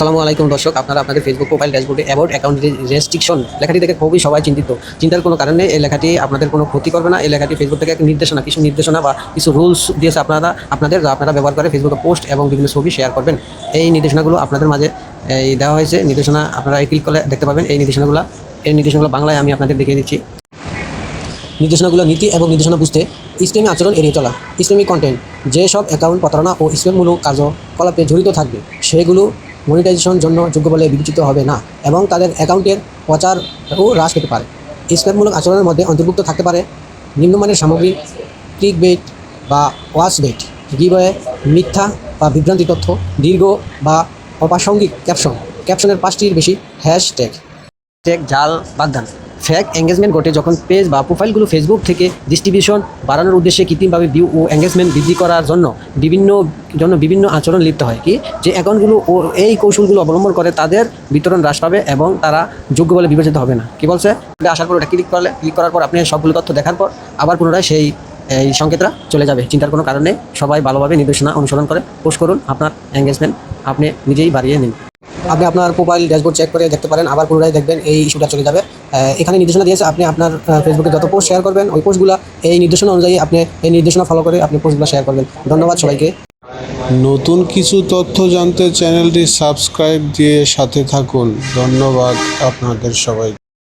আসসালামু আলাইকুম দর্শক, আপনারা আপনাদের ফেসবুক প্রোফাইল ড্যাশবোর্ডে অ্যাবাউট অ্যাকাউন্ট রেস্ট্রিকশন লেখাটি দেখে খুবই সবাই চিন্তার কোনো কারণে এই লেখাটি আপনাদের কোনো ক্ষতি করবে না। এই লেখাটি ফেসবুক থেকে কিছু নির্দেশনা বা কিছু রুলস দিয়েছে আপনারা ব্যবহার করে ফেসবুকে পোস্ট এবং বিভিন্ন ছবি শেয়ার করবেন। এই নির্দেশনাগুলো আপনাদের মাঝে দেওয়া হয়েছে। নির্দেশনা আপনারা ক্লিক করলে দেখতে পাবেন। এই নির্দেশনাগুলো বাংলায় আমি আপনাদের দেখিয়ে দিচ্ছি। নির্দেশনাগুলো নীতি এবং নির্দেশনা বুঝতে ইসলামী আচরণ এড়িয়ে চলা। ইসলামিক কন্টেন্ট যেসব অ্যাকাউন্ট প্রতারণা ও ইসলামমূলক কার্যকলাপে জড়িত থাকবে সেগুলো মনিটাইজেশন জন্য যোগ্য বলে বিবেচিত হবে না এবং তাদের অ্যাকাউন্টের প্রচারও হ্রাস পেতে পারে। ইসলামমূলক আচরণের মধ্যে অন্তর্ভুক্ত থাকতে পারে নিম্নমানের সামগ্রী, ক্লিকবেট বা ওয়াচবেট, গিভওয়ে, মিথ্যা বা বিভ্রান্তি তথ্য, দীর্ঘ বা অপ্রাসঙ্গিক ক্যাপশনের 5টির বেশি হ্যাশট্যাগ, জাল বাগদান। ফ্যাক এঙ্গেজমেন্ট ঘটে যখন পেজ বা প্রোফাইলগুলো ফেসবুক থেকে ডিস্ট্রিবিউশন বাড়ানোর উদ্দেশ্যে কৃত্রিমভাবে ভিউ ও এঙ্গেজমেন্ট বৃদ্ধি করার জন্য বিভিন্ন আচরণ লিপ্ত হয়। যে অ্যাকাউন্টগুলো ও এই কৌশলগুলো অবলম্বন করে তাদের বিতরণ হ্রাস পাবে এবং তারা যোগ্য বলে বিবেচিত হবে না। কি বলছে? আসার পর ওটা ক্লিক করার পর আপনি সবগুলো তথ্য দেখার পর আবার পুনরায় এই সংকেতটা চলে যাবে। চিন্তার কোনো কারণে সবাই ভালোভাবে নির্দেশনা অনুসরণ করে পোস্ট করুন। আপনার এঙ্গেজমেন্ট আপনি নিজেই বাড়িয়ে নিন। আপনি আপনার প্রোফাইল ড্যাশবোর্ড চেক করে দেখতে পারেন, আবার পুনরায় দেখবেন এই ইস্যুটা চলে যাবে। এখানে নির্দেশনা দিয়েছে আপনি আপনার ফেসবুকে যত পোস্ট শেয়ার করবেন ওই পোস্টগুলো এই নির্দেশনা অনুযায়ী আপনি এই নির্দেশনা ফলো করে আপনি পোস্টগুলো শেয়ার করবেন। ধন্যবাদ সবাইকে। নতুন কিছু তথ্য জানতে চ্যানেলটি সাবস্ক্রাইব দিয়ে সাথে থাকুন। ধন্যবাদ আপনাদের সবাই।